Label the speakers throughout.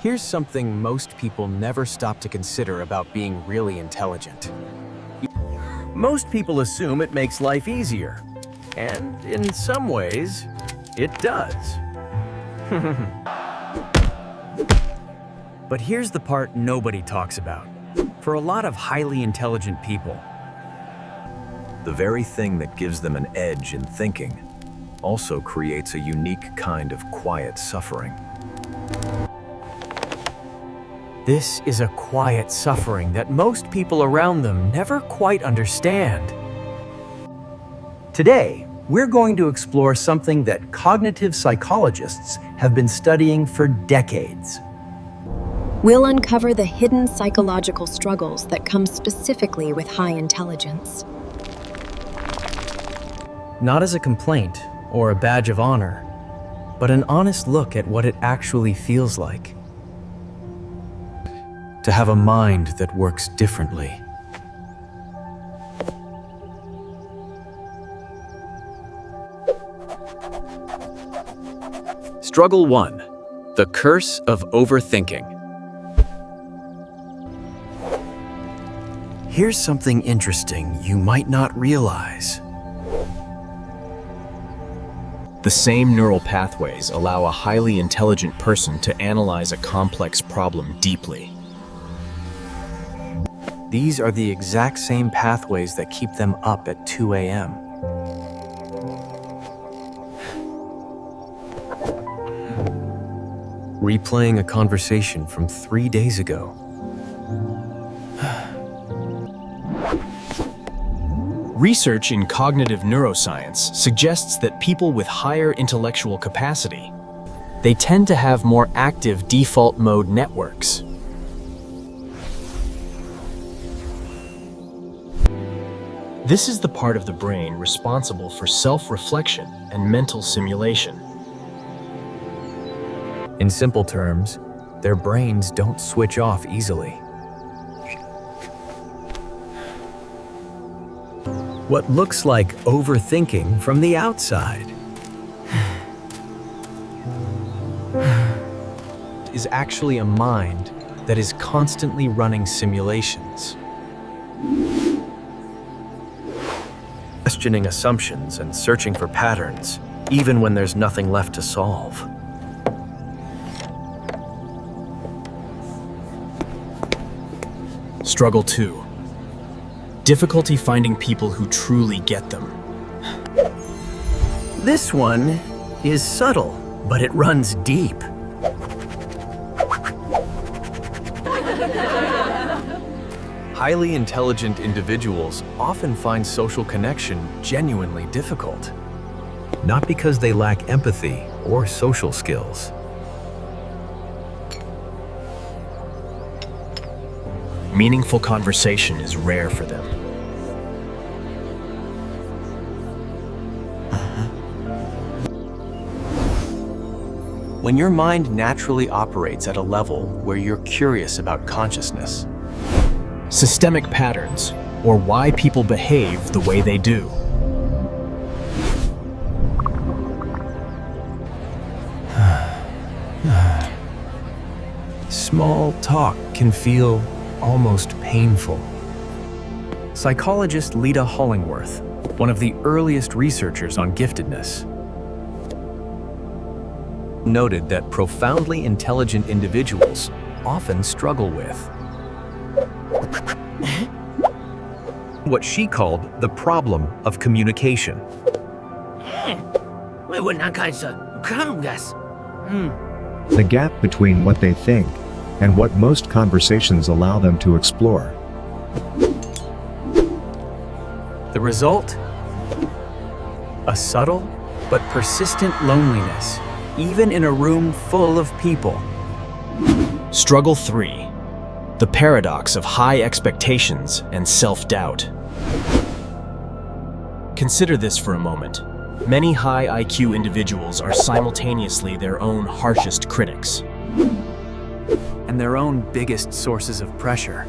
Speaker 1: Here's something most people never stop to consider about being really intelligent. Most people assume it makes life easier, and in some ways, it does. But here's the part nobody talks about. For a lot of highly intelligent people,
Speaker 2: The very thing that gives them an edge in thinking also creates a unique kind of quiet suffering.
Speaker 1: this is a quiet suffering that most people around them never quite understand.
Speaker 3: Today, we're going to explore something that cognitive psychologists have been studying for decades.
Speaker 4: We'll uncover the hidden psychological struggles that come specifically with high intelligence.
Speaker 1: Not as a complaint or a badge of honor, but an honest look at what it actually feels like to have a mind that works differently. Struggle 1. The curse of overthinking. Here's something interesting you might not realize.
Speaker 5: The same neural pathways allow a highly intelligent person to analyze a complex problem deeply.
Speaker 1: These are the exact same pathways that keep them up at 2 a.m. Replaying a conversation from 3 days ago.
Speaker 5: Research in cognitive neuroscience suggests that people with higher intellectual capacity, they tend to have more active default mode networks. This is the part of the brain responsible for self-reflection and mental simulation.
Speaker 1: In simple terms, their brains don't switch off easily. What looks like overthinking from the outside is actually a mind that is constantly running simulations, questioning assumptions and searching for patterns, even when there's nothing left to solve.
Speaker 5: Struggle 2. Difficulty finding people who truly get them.
Speaker 1: This one is subtle, but it runs deep. Highly intelligent individuals often find social connection genuinely difficult. Not because they lack empathy or social skills.
Speaker 5: Meaningful conversation is rare for them.
Speaker 1: When your mind naturally operates at a level where you're curious about consciousness,
Speaker 5: Systemic patterns, or why people behave the way they do.
Speaker 1: small talk can feel almost painful. Psychologist Lita Hollingworth, one of the earliest researchers on giftedness, noted that profoundly intelligent individuals often struggle with what she called the problem of communication.
Speaker 6: The gap between what they think and what most conversations allow them to explore.
Speaker 1: The result? A subtle but persistent loneliness, even in a room full of people.
Speaker 5: Struggle 3. The paradox of high expectations and self-doubt. Consider this for a moment. Many high IQ individuals are simultaneously their own harshest critics
Speaker 1: And their own biggest sources of pressure.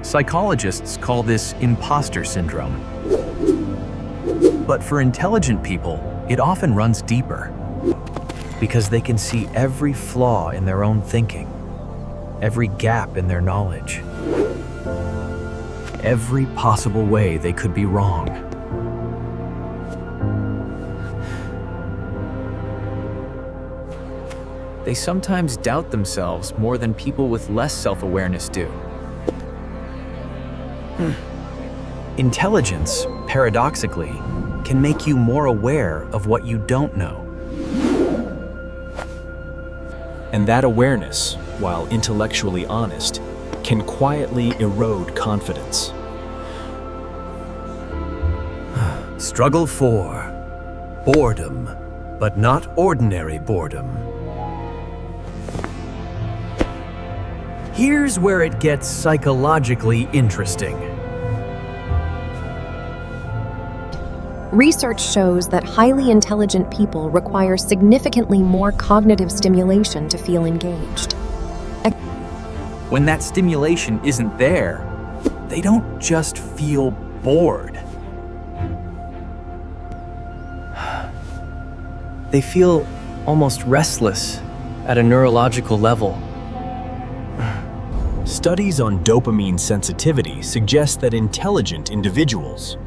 Speaker 1: Psychologists call this imposter syndrome. But for intelligent people, it often runs deeper because they can see every flaw in their own thinking, every gap in their knowledge, every possible way they could be wrong. They sometimes doubt themselves more than people with less self-awareness do. Intelligence, paradoxically, can make you more aware of what you don't know.
Speaker 5: And that awareness, while intellectually honest, can quietly erode confidence.
Speaker 1: Struggle 4. Boredom, but not ordinary boredom. Here's where it gets psychologically interesting.
Speaker 4: Research shows that highly intelligent people require significantly more cognitive stimulation to feel engaged.
Speaker 1: When that stimulation isn't there, they don't just feel bored. They feel almost restless at a neurological level.
Speaker 5: Studies on dopamine sensitivity suggest that intelligent individuals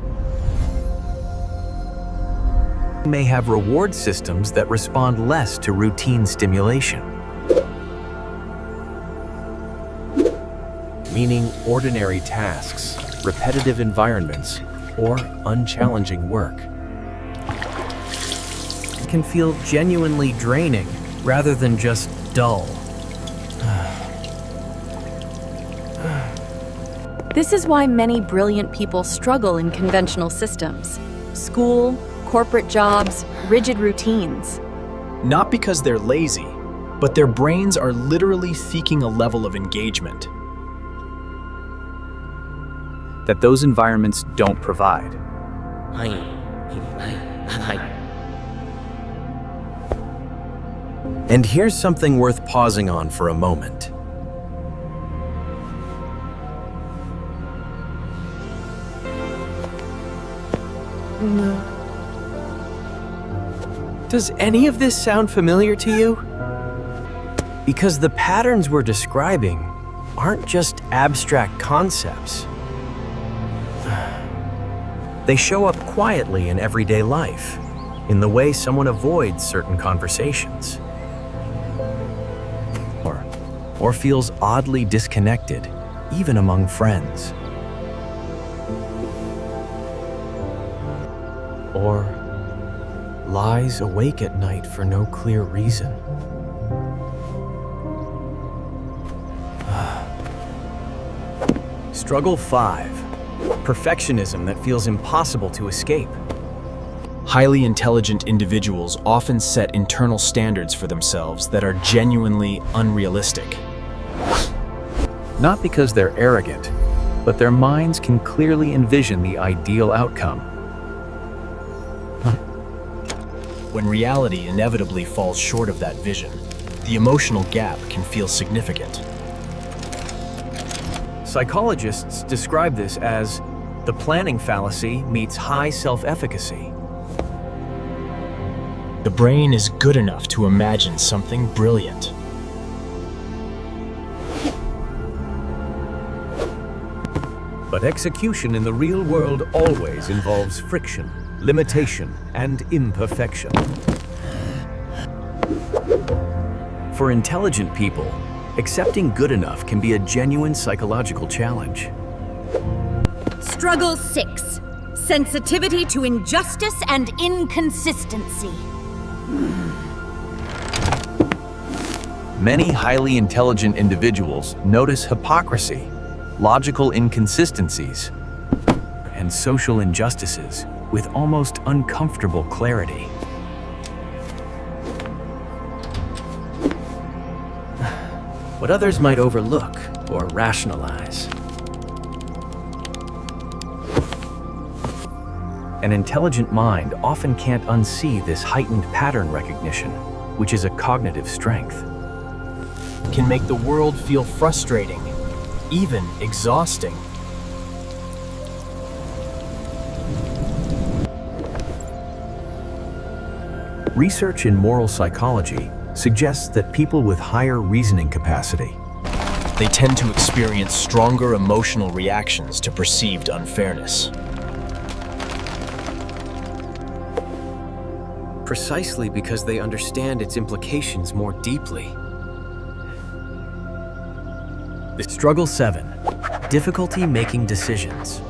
Speaker 1: may have reward systems that respond less to routine stimulation. Meaning ordinary tasks, repetitive environments, or unchallenging work can feel genuinely draining rather than just dull.
Speaker 7: This is why many brilliant people struggle in conventional systems. School, corporate jobs, rigid routines.
Speaker 5: not because they're lazy, but their brains are literally seeking a level of engagement
Speaker 1: that those environments don't provide. And here's something worth pausing on for a moment. Does any of this sound familiar to you? Because the patterns we're describing aren't just abstract concepts. They show up quietly in everyday life, in the way someone avoids certain conversations, or feels oddly disconnected, even among friends. Or lies awake at night for no clear reason. Struggle 5. Perfectionism that feels impossible to escape.
Speaker 5: Highly intelligent individuals often set internal standards for themselves that are genuinely unrealistic.
Speaker 1: Not because they're arrogant, but their minds can clearly envision the ideal outcome.
Speaker 5: When reality inevitably falls short of that vision, the emotional gap can feel significant.
Speaker 1: Psychologists describe this as the planning fallacy meets high self-efficacy.
Speaker 5: The brain is good enough to imagine something brilliant.
Speaker 8: But execution in the real world always involves friction, limitation, and imperfection.
Speaker 1: For intelligent people, accepting good enough can be a genuine psychological challenge.
Speaker 9: Struggle 6. Sensitivity to injustice and inconsistency.
Speaker 1: Many highly intelligent individuals notice hypocrisy, logical inconsistencies, and social injustices with almost uncomfortable clarity. What others might overlook or rationalize. An intelligent mind often can't unsee this heightened pattern recognition, which is a cognitive strength.
Speaker 5: Can make the world feel frustrating, even exhausting.
Speaker 1: Research in moral psychology suggests that people with higher reasoning capacity
Speaker 5: They tend to experience stronger emotional reactions to perceived unfairness.
Speaker 1: precisely because they understand its implications more deeply. Struggle 7. Difficulty making decisions.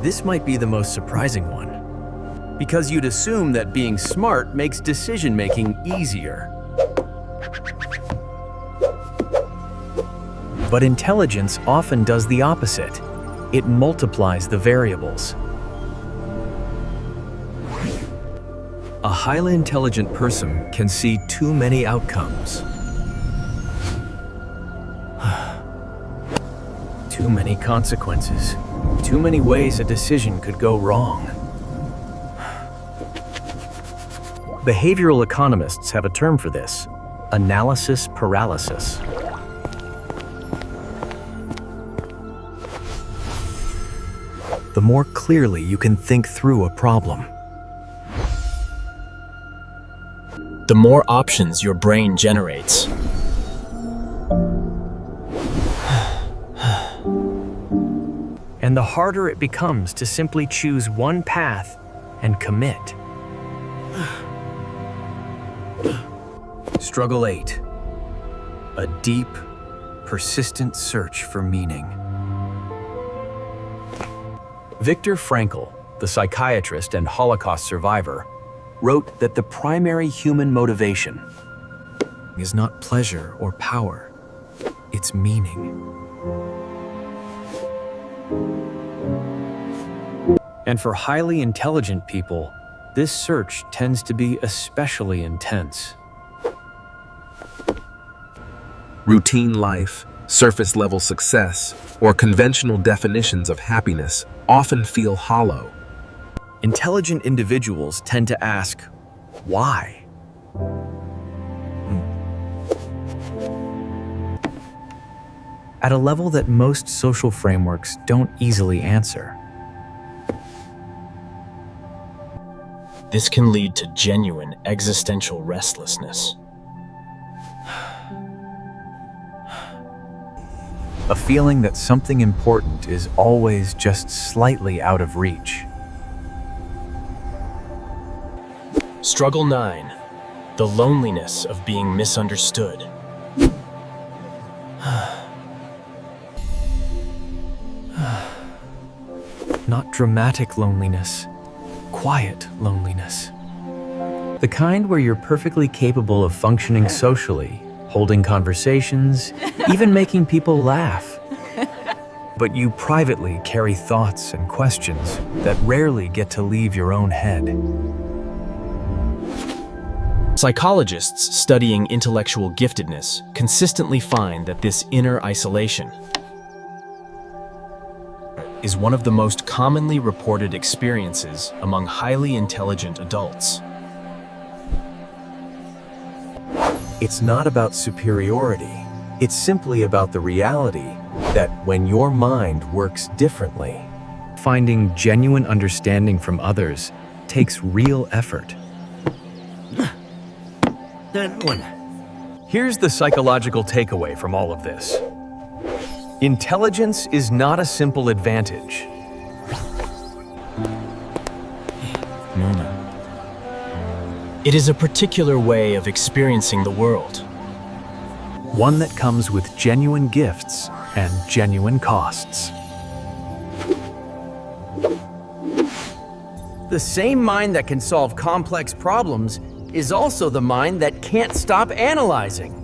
Speaker 1: This might be the most surprising one, because you'd assume that being smart makes decision-making easier. But intelligence often does the opposite. It multiplies the variables. A highly intelligent person can see too many outcomes. Too many consequences. Too many ways a decision could go wrong. Behavioral economists have a term for this: analysis paralysis. The more clearly you can think through a problem,
Speaker 5: The more options your brain generates,
Speaker 1: and the harder it becomes to simply choose one path and commit. Struggle 8. A deep, persistent search for meaning. Viktor Frankl, the psychiatrist and Holocaust survivor, wrote that the primary human motivation is not pleasure or power, it's meaning. And for highly intelligent people, this search tends to be especially intense.
Speaker 10: Routine life, surface-level success, or conventional definitions of happiness often feel hollow.
Speaker 1: Intelligent individuals tend to ask, why? At a level that most social frameworks don't easily answer.
Speaker 5: this can lead to genuine existential restlessness.
Speaker 1: A feeling that something important is always just slightly out of reach.
Speaker 5: Struggle 9. The loneliness of being misunderstood.
Speaker 1: Not dramatic loneliness, quiet loneliness. The kind where you're perfectly capable of functioning socially, holding conversations, even making people laugh. But you privately carry thoughts and questions that rarely get to leave your own head.
Speaker 5: Psychologists studying intellectual giftedness consistently find that this inner isolation is one of the most commonly reported experiences among highly intelligent adults.
Speaker 1: It's not about superiority. It's simply about the reality that when your mind works differently, finding genuine understanding from others takes real effort. Here's the psychological takeaway from all of this. Intelligence is not a simple advantage.
Speaker 5: It is a particular way of experiencing the world.
Speaker 1: One that comes with genuine gifts and genuine costs. The same mind that can solve complex problems is also the mind that can't stop analyzing.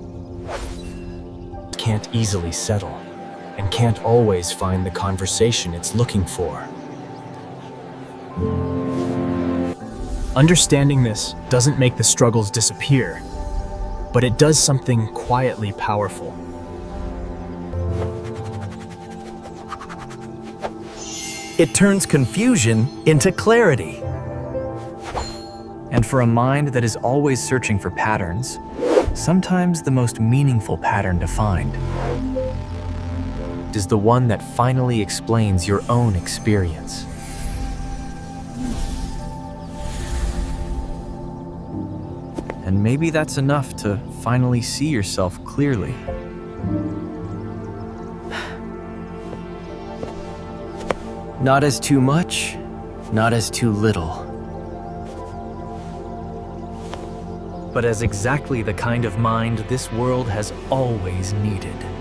Speaker 5: Can't easily settle, and can't always find the conversation it's looking for. Understanding this doesn't make the struggles disappear, but it does something quietly powerful.
Speaker 1: It turns confusion into clarity. And for a mind that is always searching for patterns, sometimes the most meaningful pattern to find is the one that finally explains your own experience. And maybe that's enough to finally see yourself clearly. Not as too much, not as too little. But as exactly the kind of mind this world has always needed.